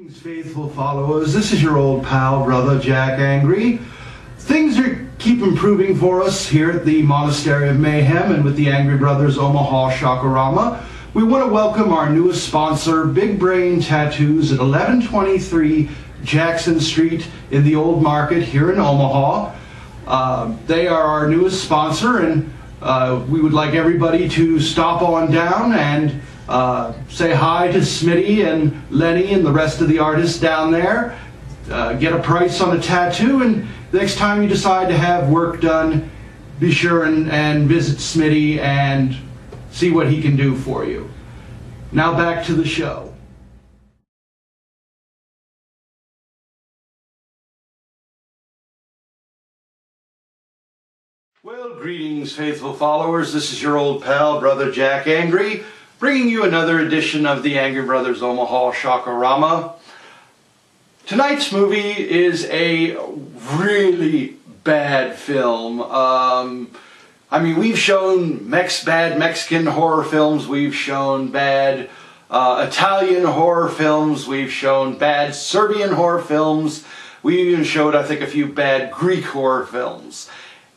Greetings, faithful followers. This is your old pal, brother Jack Angry. Things keep improving for us here at the Monastery of Mayhem and with the Angry Brothers Omaha Rama. We want to welcome our newest sponsor, Big Brain Tattoos at 1123 Jackson Street in the Old Market here in Omaha. They are our newest sponsor, and we would like everybody to stop on down and say hi to Smitty and Lenny and the rest of the artists down there. Get a price on a tattoo, and next time you decide to have work done, be sure and visit Smitty and see what he can do for you. Now back to the show. Well, greetings, faithful followers. This is your old pal, brother Jack Angry, bringing you another edition of the Angry Brothers Omaha Rama. Tonight's movie is a really bad film. I mean, we've shown bad Mexican horror films, we've shown bad Italian horror films, we've shown bad Serbian horror films, we even showed, I think, a few bad Greek horror films.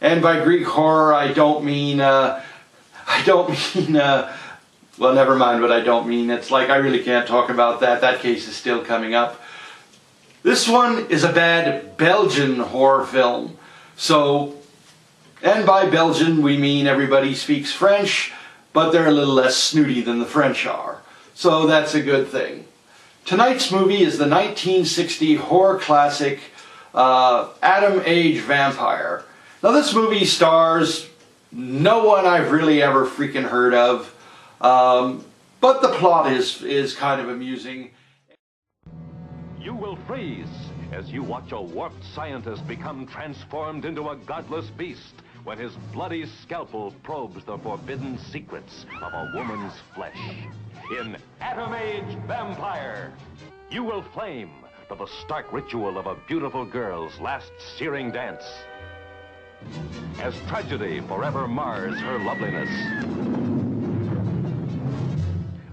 And by Greek horror, I don't mean, well, never mind what I don't mean. It's like I really can't talk about that. That case is still coming up. This one is a bad Belgian horror film. So, and by Belgian, we mean everybody speaks French, but they're a little less snooty than the French are. So that's a good thing. Tonight's movie is the 1960 horror classic, Atom Age Vampire. Now this movie stars no one I've really ever freaking heard of, but the plot is kind of amusing. You will freeze as you watch a warped scientist become transformed into a godless beast when his bloody scalpel probes the forbidden secrets of a woman's flesh. In Atom Age Vampire, you will flame to the stark ritual of a beautiful girl's last searing dance, as tragedy forever mars her loveliness,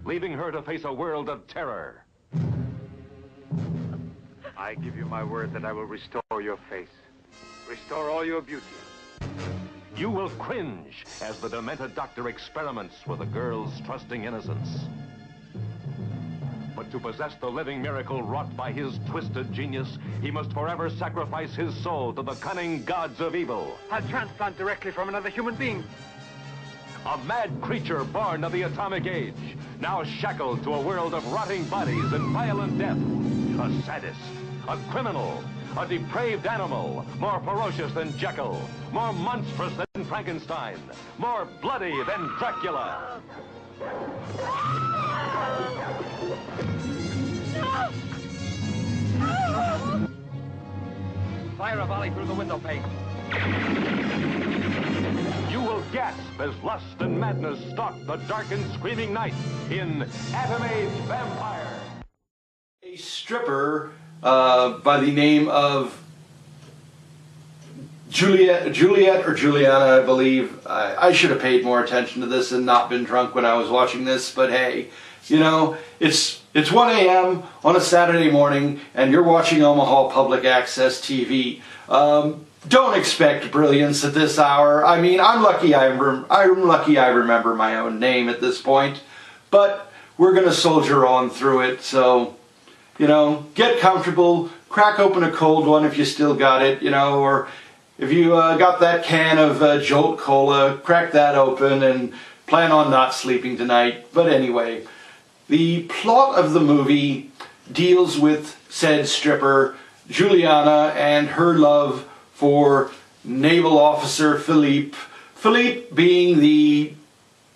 leaving her to face a world of terror. I give you my word that I will restore your face, restore all your beauty. You will cringe as the demented doctor experiments with a girl's trusting innocence. But to possess the living miracle wrought by his twisted genius, he must forever sacrifice his soul to the cunning gods of evil. I'll transplant directly from another human being. A mad creature born of the atomic age, now shackled to a world of rotting bodies and violent death. A sadist, a criminal, a depraved animal, more ferocious than Jekyll, more monstrous than Frankenstein, more bloody than Dracula. Fire a volley through the window pane. You will gasp as lust and madness stalk the dark and screaming night in Atom Age Vampire. A stripper by the name of Juliet or Juliana, I believe. I should have paid more attention to this and not been drunk when I was watching this, but hey, you know, it's 1 a.m. on a Saturday morning and you're watching Omaha Public Access TV. Don't expect brilliance at this hour. I mean, I'm lucky I remember my own name at this point, but we're gonna soldier on through it. So, you know, get comfortable, crack open a cold one if you still got it, you know, or if you got that can of Jolt Cola, crack that open and plan on not sleeping tonight. But anyway, the plot of the movie deals with said stripper, Juliana, and her love for naval officer Philippe. Philippe being the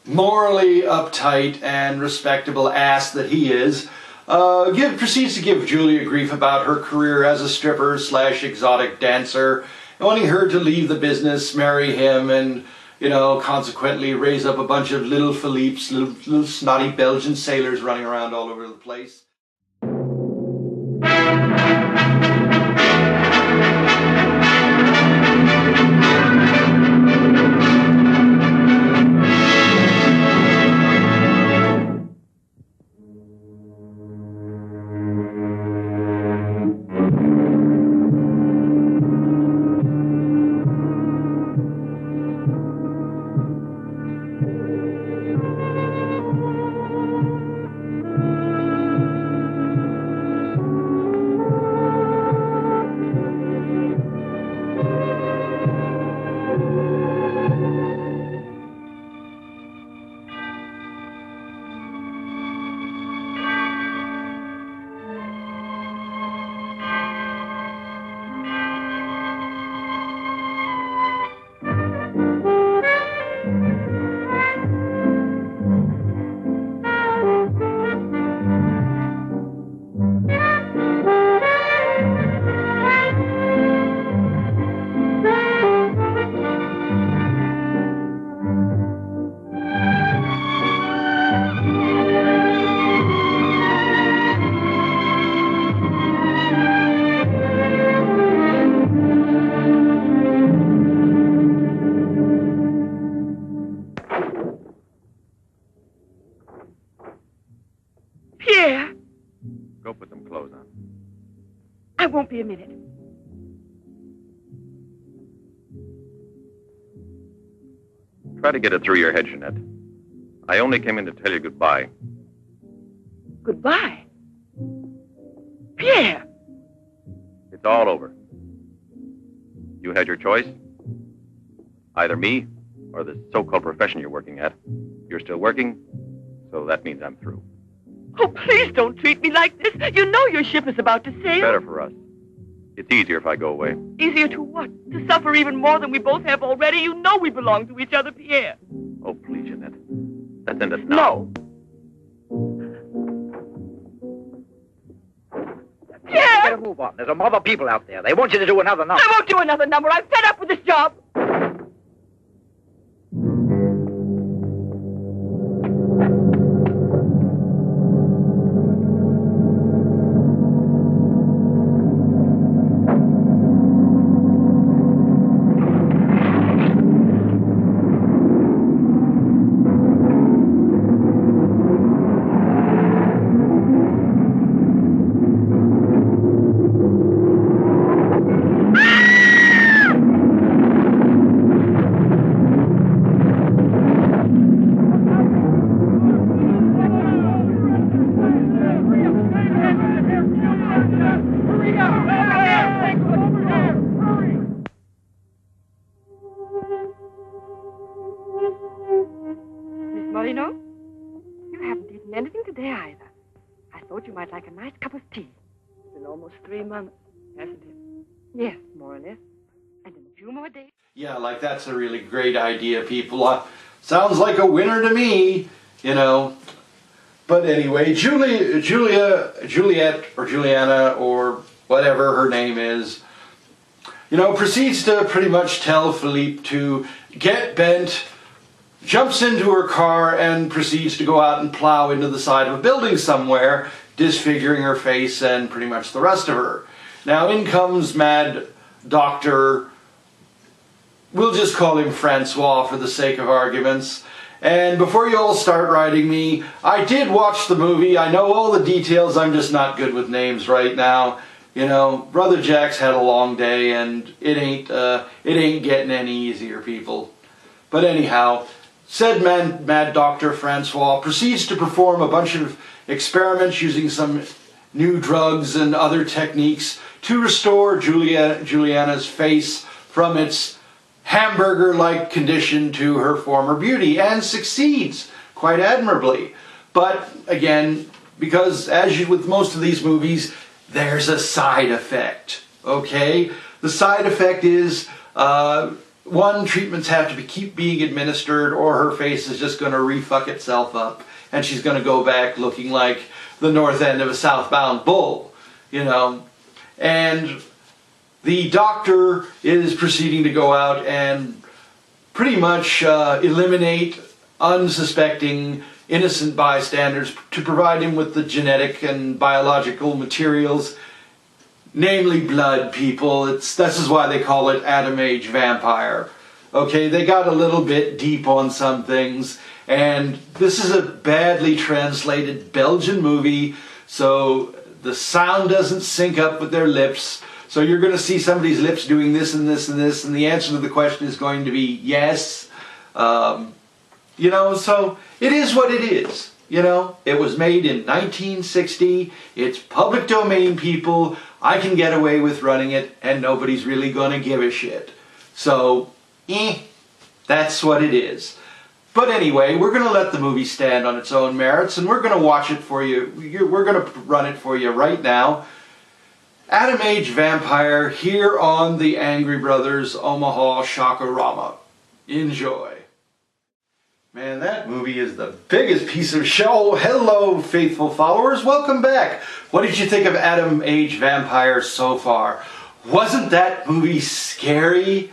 morally uptight and respectable ass that he is, proceeds to give Julia grief about her career as a stripper / exotic dancer, wanting her to leave the business, marry him, and, you know, consequently raise up a bunch of little Philippes, little snotty Belgian sailors running around all over the place. Go put some clothes on. I won't be a minute. Try to get it through your head, Jeanette. I only came in to tell you goodbye. Goodbye. Pierre! It's all over. You had your choice. Either me or the so-called profession you're working at. You're still working, so that means I'm through. Oh, please don't treat me like this. You know your ship is about to sail. Better for us. It's easier if I go away. Easier to what? To suffer even more than we both have already? You know we belong to each other, Pierre. Oh, please, Jeanette. Let's end it now. Pierre! Better move on. There's some other people out there. They want you to do another number. I won't do another number. I'm fed up with this job. Molino, you haven't eaten anything today either. I thought you might like a nice cup of tea. It's been almost 3 months, hasn't it? Yes, more or less. And in a few more days... Yeah, like that's a really great idea, people. Sounds like a winner to me, you know. But anyway, Juliet, or Juliana, or whatever her name is, you know, proceeds to pretty much tell Philippe to get bent, jumps into her car, and proceeds to go out and plow into the side of a building somewhere, disfiguring her face and pretty much the rest of her. Now in comes Mad Doctor, we'll just call him Francois for the sake of arguments. And before you all start writing me, I did watch the movie. I know all the details. I'm just not good with names right now. You know, Brother Jack's had a long day, and it ain't getting any easier, people. But anyhow, said Mad Doctor Francois proceeds to perform a bunch of experiments using some new drugs and other techniques to restore Juliana's face from its hamburger-like condition to her former beauty, and succeeds quite admirably. But again, because as with most of these movies, there's a side effect, okay? The side effect is, one, treatments have to keep being administered, or her face is just going to re-fuck itself up, and she's going to go back looking like the north end of a southbound bull, you know? And the doctor is proceeding to go out and pretty much eliminate unsuspecting innocent bystanders to provide him with the genetic and biological materials, namely blood, people. This is why they call it Atom Age Vampire. Okay, they got a little bit deep on some things, and this is a badly translated Belgian movie, so the sound doesn't sync up with their lips. So you're going to see somebody's lips doing this and this and this, and the answer to the question is going to be yes. You know, so it is what it is. You know, it was made in 1960. It's public domain, people. I can get away with running it, and nobody's really going to give a shit. So, that's what it is. But anyway, we're going to let the movie stand on its own merits, and we're going to watch it for you. We're going to run it for you right now. Atom Age Vampire, here on the Angry Brothers Omaha Rama. Enjoy. Man, that movie is the biggest piece of shit. Oh, hello, faithful followers. Welcome back. What did you think of Atom Age Vampire so far? Wasn't that movie scary?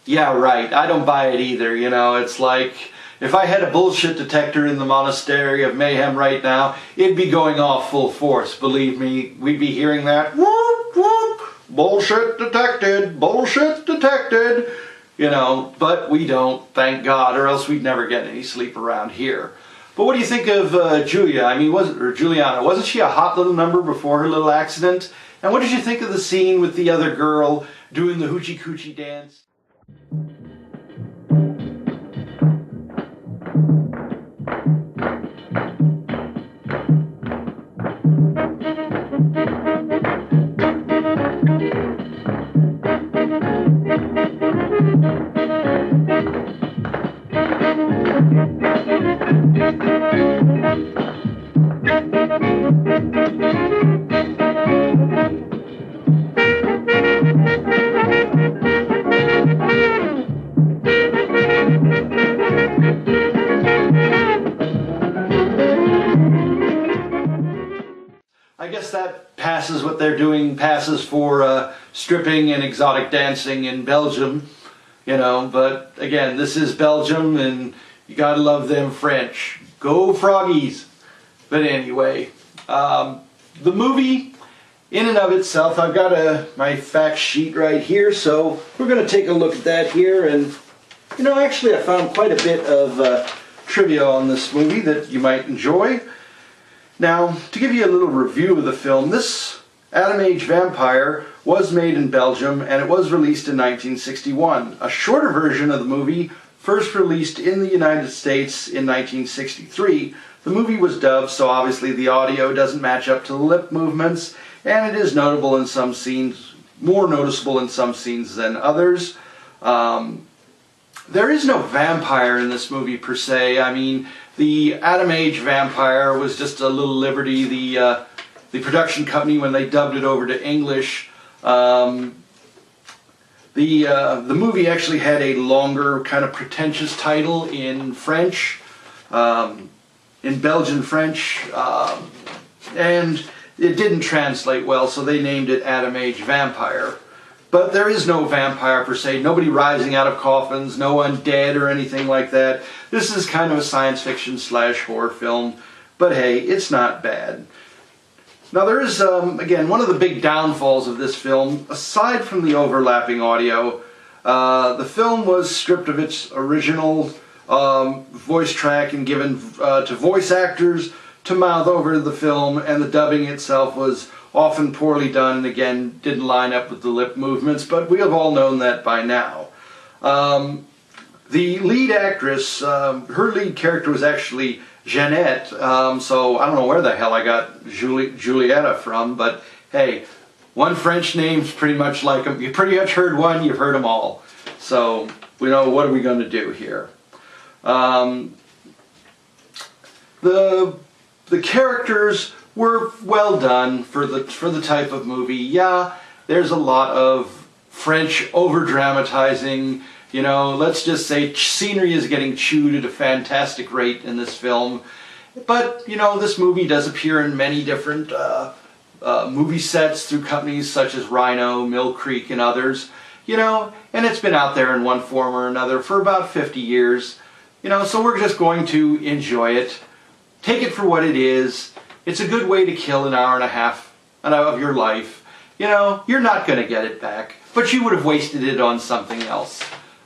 Yeah, right. I don't buy it either. You know, it's like, if I had a bullshit detector in the Monastery of Mayhem right now, it'd be going off full force. Believe me, we'd be hearing that. Whoop, whoop. Bullshit detected. Bullshit detected. You know, but we don't, thank God, or else we'd never get any sleep around here. But what do you think of Julia? I mean, Juliana? Wasn't she a hot little number before her little accident? And what did you think of the scene with the other girl doing the hoochie coochie dance? I guess that passes what they're doing, passes for stripping and exotic dancing in Belgium, you know, but again, this is Belgium and you gotta love them French. Go Froggies! But anyway, the movie in and of itself, I've got my fact sheet right here, so we're gonna take a look at that here, and you know, actually I found quite a bit of trivia on this movie that you might enjoy. Now, to give you a little review of the film, this Atom Age Vampire was made in Belgium and it was released in 1961. A shorter version of the movie, first released in the United States in 1963. The movie was dubbed, so obviously the audio doesn't match up to the lip movements, and it is notable in some scenes, more noticeable in some scenes than others. There is no vampire in this movie per se. I mean, the Atom Age Vampire was just a little liberty the production company, when they dubbed it over to English, the movie actually had a longer, kind of pretentious title in French, in Belgian French, and it didn't translate well, so they named it Atom Age Vampire. But there is no vampire per se, nobody rising out of coffins, no undead or anything like that. This is kind of a science fiction / horror film, but hey, it's not bad. Now there is, again, one of the big downfalls of this film, aside from the overlapping audio, the film was stripped of its original voice track and given to voice actors to mouth over the film, and the dubbing itself was often poorly done and again didn't line up with the lip movements, but we have all known that by now. The lead actress, her lead character was actually Jeannette, so I don't know where the hell I got Julietta from, but hey, one French name's pretty much like them. You pretty much heard one, you've heard them all. So we know, what are we going to do here? The characters were well done for the type of movie. Yeah, there's a lot of French over-dramatizing. You know, let's just say scenery is getting chewed at a fantastic rate in this film. But, you know, this movie does appear in many different movie sets through companies such as Rhino, Mill Creek, and others. You know, and it's been out there in one form or another for about 50 years. You know, so we're just going to enjoy it. Take it for what it is. It's a good way to kill an hour and a half of your life. You know, you're not going to get it back, but you would have wasted it on something else.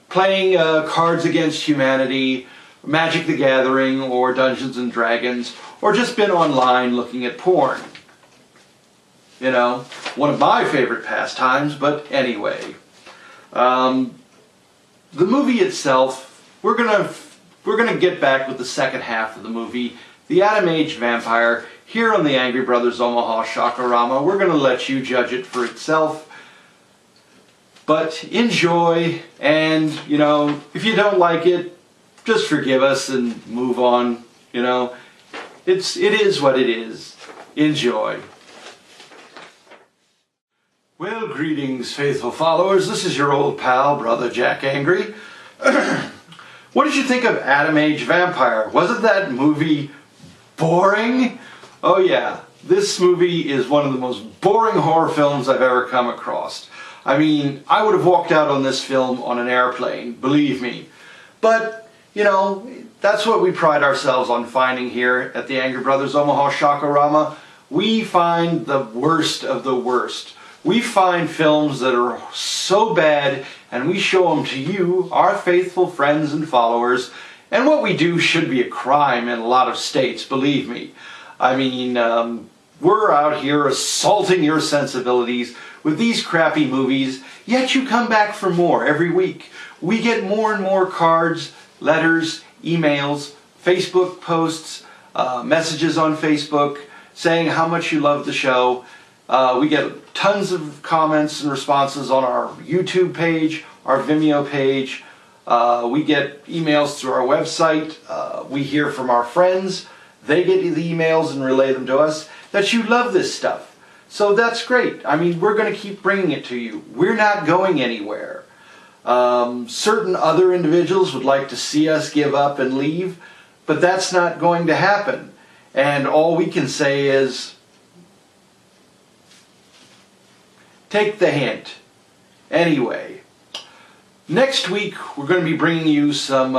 Playing Cards Against Humanity, Magic the Gathering, or Dungeons and Dragons, or just been online looking at porn. You know, one of my favorite pastimes, but anyway. The movie itself, we're gonna get back with the second half of the movie, The Atom Age Vampire, here on the Angry Brothers Omaha Shakarama. We're gonna let you judge it for itself. But enjoy, and, you know, if you don't like it, just forgive us and move on, you know. It is what it is. Enjoy. Well, greetings, faithful followers. This is your old pal, Brother Jack Angry. What did you think of Atom Age Vampire? Wasn't that movie boring? Oh yeah, this movie is one of the most boring horror films I've ever come across. I mean, I would have walked out on this film on an airplane, believe me. But, you know, that's what we pride ourselves on finding here at the Angry Brothers Omaha Shakarama. We find the worst of the worst. We find films that are so bad, and we show them to you, our faithful friends and followers, And what we do should be a crime in a lot of states, believe me. I mean, we're out here assaulting your sensibilities with these crappy movies, yet you come back for more every week. We get more and more cards, letters, emails, Facebook posts, messages on Facebook saying how much you love the show. We get tons of comments and responses on our YouTube page, our Vimeo page. We get emails through our website. We hear from our friends. They get the emails and relay them to us that you love this stuff. So that's great. I mean, we're going to keep bringing it to you. We're not going anywhere. Certain other individuals would like to see us give up and leave, but that's not going to happen. And all we can say is, take the hint. Anyway, next week we're going to be bringing you some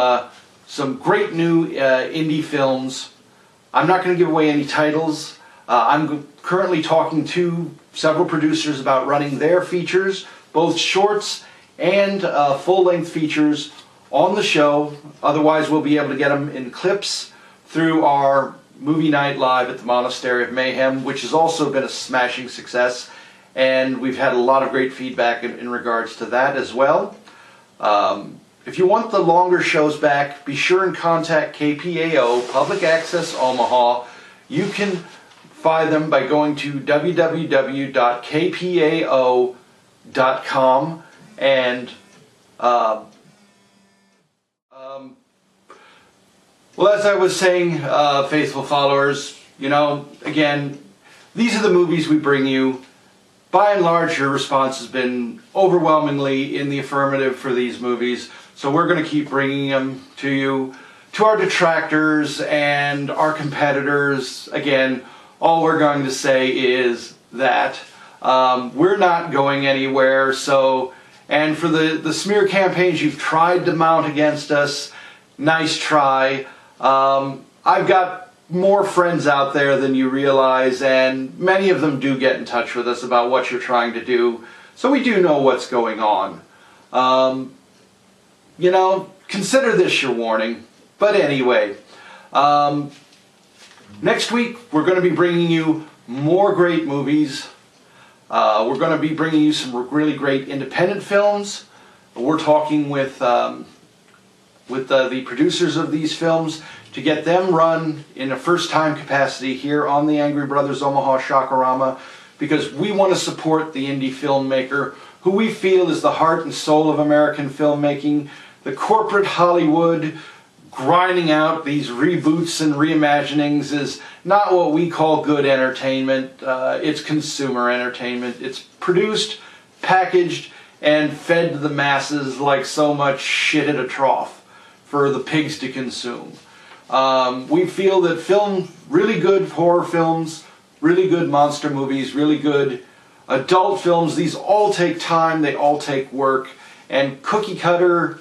great new indie films. I'm not going to give away any titles. I'm currently talking to several producers about running their features, both shorts and full-length features, on the show. Otherwise, we'll be able to get them in clips through our movie night live at the Monastery of Mayhem, which has also been a smashing success. And we've had a lot of great feedback in regards to that as well. If you want the longer shows back, be sure and contact KPAO, Public Access Omaha. You can find them by going to www.kpao.com and well, as I was saying, faithful followers, you know, again, these are the movies we bring you. By and large, your response has been overwhelmingly in the affirmative for these movies, so we're going to keep bringing them to you. To our detractors and our competitors, again, all we're going to say is that we're not going anywhere. So, and for the smear campaigns you've tried to mount against us, nice try. I've got more friends out there than you realize, and many of them do get in touch with us about what you're trying to do, so we do know what's going on. You know, consider this your warning. But anyway, next week we're going to be bringing you more great movies. We're going to be bringing you some really great independent films. We're talking with the producers of these films to get them run in a first-time capacity here on the Angry Brothers Omaha Shakarama, because we want to support the indie filmmaker who we feel is the heart and soul of American filmmaking. The corporate Hollywood grinding out these reboots and reimaginings is not what we call good entertainment. It's consumer entertainment. It's produced, packaged, and fed to the masses like so much shit at a trough for the pigs to consume. We feel that film, really good horror films, really good monster movies, really good adult films, these all take time, they all take work, and cookie cutter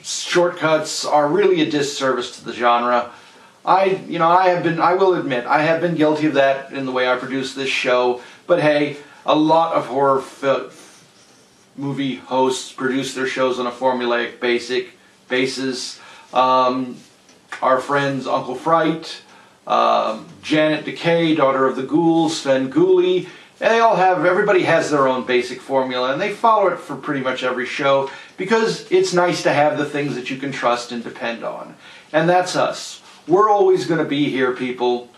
shortcuts are really a disservice to the genre. I will admit, I have been guilty of that in the way I produce this show, but hey, a lot of horror movie hosts produce their shows on a formulaic basis. Our friends Uncle Fright, Janet Decay, Daughter of the Ghouls, Sven Ghoulie, everybody has their own basic formula, and they follow it for pretty much every show because it's nice to have the things that you can trust and depend on. And that's us. We're always going to be here, people.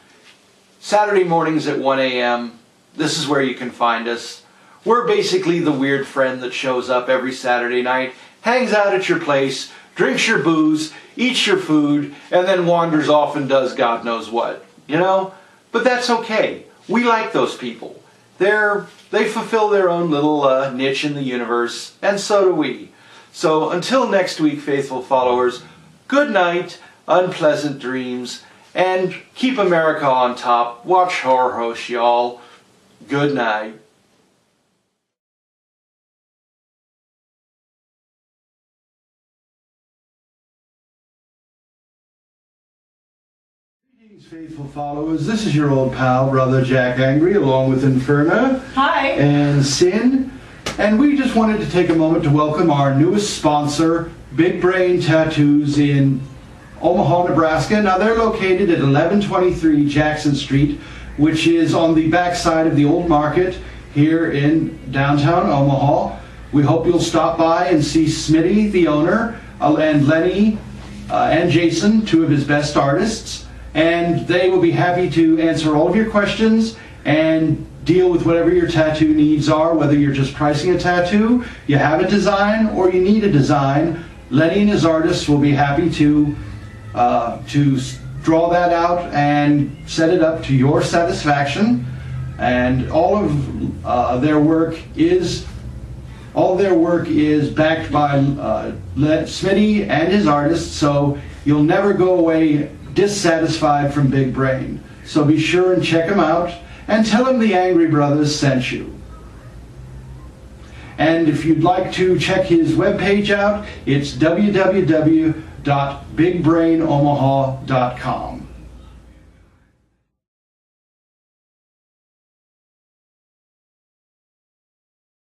Saturday mornings at 1 a.m. This is where you can find us. We're basically the weird friend that shows up every Saturday night, hangs out at your place, drinks your booze, eats your food, and then wanders off and does God knows what, you know? But that's okay. We like those people. They fulfill their own little niche in the universe, and so do we. So until next week, faithful followers, good night, unpleasant dreams, and keep America on top. Watch Horror Host, y'all. Good night. Greetings, faithful followers. This is your old pal, Brother Jack Angry, along with Inferna. Hi. And Sin. And we just wanted to take a moment to welcome our newest sponsor, Big Brain Tattoos in Omaha, Nebraska. Now they're located at 1123 Jackson Street, which is on the backside of the old market here in downtown Omaha. We hope you'll stop by and see Smitty, the owner, and Lenny and Jason, two of his best artists, and they will be happy to answer all of your questions and deal with whatever your tattoo needs are, whether you're just pricing a tattoo, you have a design, or you need a design. Lenny and his artists will be happy to draw that out and set it up to your satisfaction. And all of their work is backed by Smitty and his artists, so you'll never go away dissatisfied from Big Brain. So be sure and check him out and tell him the Angry Brothers sent you. And if you'd like to check his webpage out, it's www.bigbrainomaha.com.